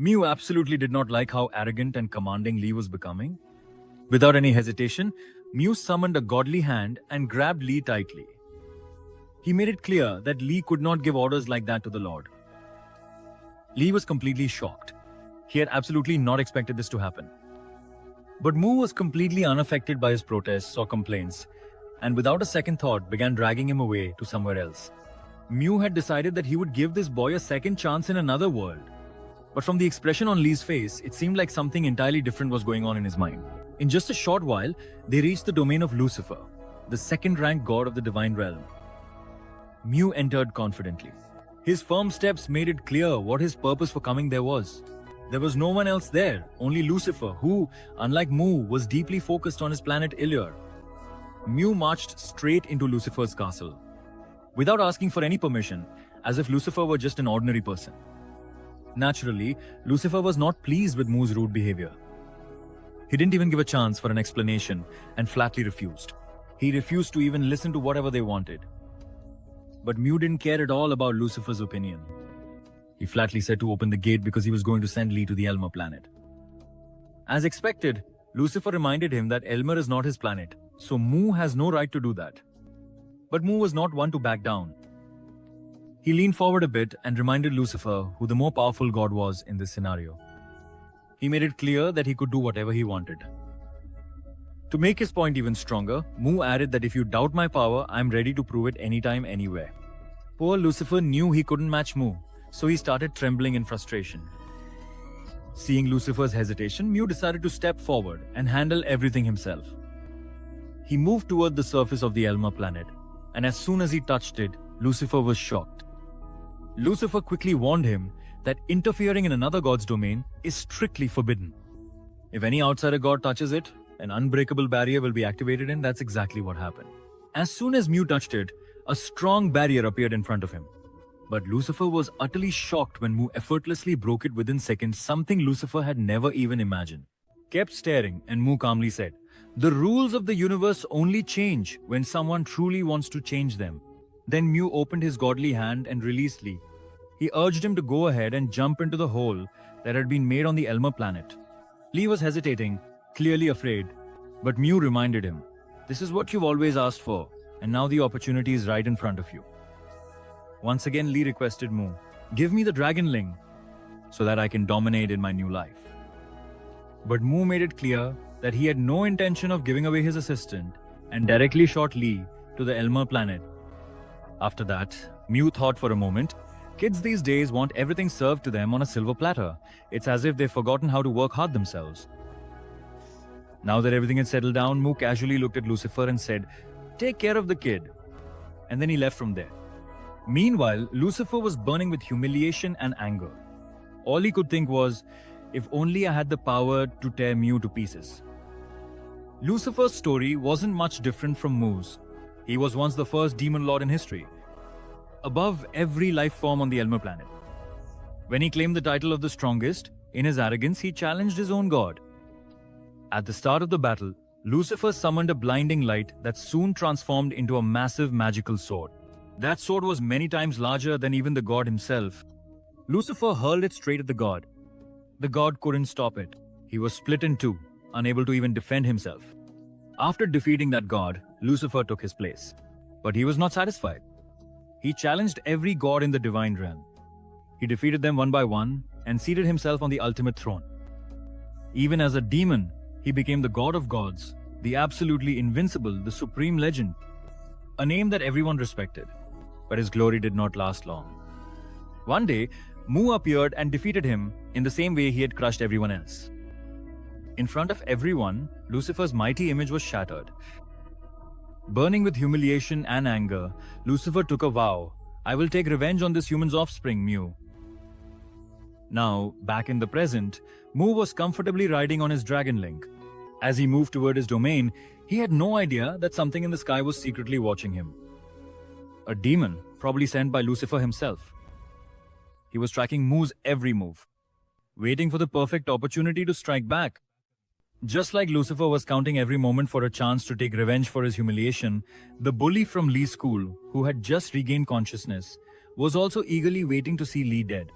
Mew absolutely did not like how arrogant and commanding Lee was becoming. Without any hesitation, Mew summoned a godly hand and grabbed Lee tightly. He made it clear that Lee could not give orders like that to the Lord. Lee was completely shocked. He had absolutely not expected this to happen. But Mu was completely unaffected by his protests or complaints, and without a second thought began dragging him away to somewhere else. Mew had decided that he would give this boy a second chance in another world. But from the expression on Lee's face, it seemed like something entirely different was going on in his mind. In just a short while, they reached the domain of Lucifer, the second-ranked god of the divine realm. Mew entered confidently. His firm steps made it clear what his purpose for coming there was. There was no one else there, only Lucifer, who, unlike Mu, was deeply focused on his planet Ilir. Mew marched straight into Lucifer's castle, without asking for any permission, as if Lucifer were just an ordinary person. Naturally, Lucifer was not pleased with Mu's rude behavior. He didn't even give a chance for an explanation and flatly refused. He refused to even listen to whatever they wanted. But Mew didn't care at all about Lucifer's opinion. He flatly said to open the gate because he was going to send Lee to the Elmer planet. As expected, Lucifer reminded him that Elmer is not his planet, so Mu has no right to do that. But Mu was not one to back down. He leaned forward a bit and reminded Lucifer who the more powerful god was in this scenario. He made it clear that he could do whatever he wanted. To make his point even stronger, Mu added that if you doubt my power, I'm ready to prove it anytime, anywhere. Poor Lucifer knew he couldn't match Mu, so he started trembling in frustration. Seeing Lucifer's hesitation, Mu decided to step forward and handle everything himself. He moved toward the surface of the Elmer planet, and as soon as he touched it, Lucifer was shocked. Lucifer quickly warned him that interfering in another god's domain is strictly forbidden. If any outsider god touches it, an unbreakable barrier will be activated, and that's exactly what happened. As soon as Mew touched it, a strong barrier appeared in front of him. But Lucifer was utterly shocked when Mu effortlessly broke it within seconds, something Lucifer had never even imagined. Kept staring, and Mu calmly said, "The rules of the universe only change when someone truly wants to change them." Then Mew opened his godly hand and released Lee. He urged him to go ahead and jump into the hole that had been made on the Elmer planet. Lee was hesitating, clearly afraid, but Mew reminded him, "This is what you've always asked for, and now the opportunity is right in front of you." Once again, Lee requested Mu, "Give me the Dragonling so that I can dominate in my new life." But Mu made it clear that he had no intention of giving away his assistant and directly shot Lee to the Elmer planet. After that, Mew thought for a moment, kids these days want everything served to them on a silver platter. It's as if they've forgotten how to work hard themselves. Now that everything had settled down, Mu casually looked at Lucifer and said, "Take care of the kid." And then he left from there. Meanwhile, Lucifer was burning with humiliation and anger. All he could think was, if only I had the power to tear Mew to pieces. Lucifer's story wasn't much different from Mu's. He was once the first demon lord in history, above every life form on the Elmer planet. When he claimed the title of the strongest, in his arrogance he challenged his own god. At the start of the battle, Lucifer summoned a blinding light that soon transformed into a massive magical sword. That sword was many times larger than even the god himself. Lucifer hurled it straight at the god. The god couldn't stop it. He was split in two, unable to even defend himself. After defeating that god, Lucifer took his place. But he was not satisfied. He challenged every god in the divine realm. He defeated them one by one and seated himself on the ultimate throne. Even as a demon, he became the god of gods, the absolutely invincible, the supreme legend, a name that everyone respected. But his glory did not last long. One day, Mu appeared and defeated him in the same way he had crushed everyone else. In front of everyone, Lucifer's mighty image was shattered. Burning with humiliation and anger, Lucifer took a vow, "I will take revenge on this human's offspring, Mu." Now, back in the present, Mu was comfortably riding on his Dragonling. As he moved toward his domain, he had no idea that something in the sky was secretly watching him. A demon, probably sent by Lucifer himself. He was tracking Mu's every move, waiting for the perfect opportunity to strike back. Just like Lucifer was counting every moment for a chance to take revenge for his humiliation, the bully from Lee's school, who had just regained consciousness, was also eagerly waiting to see Lee dead.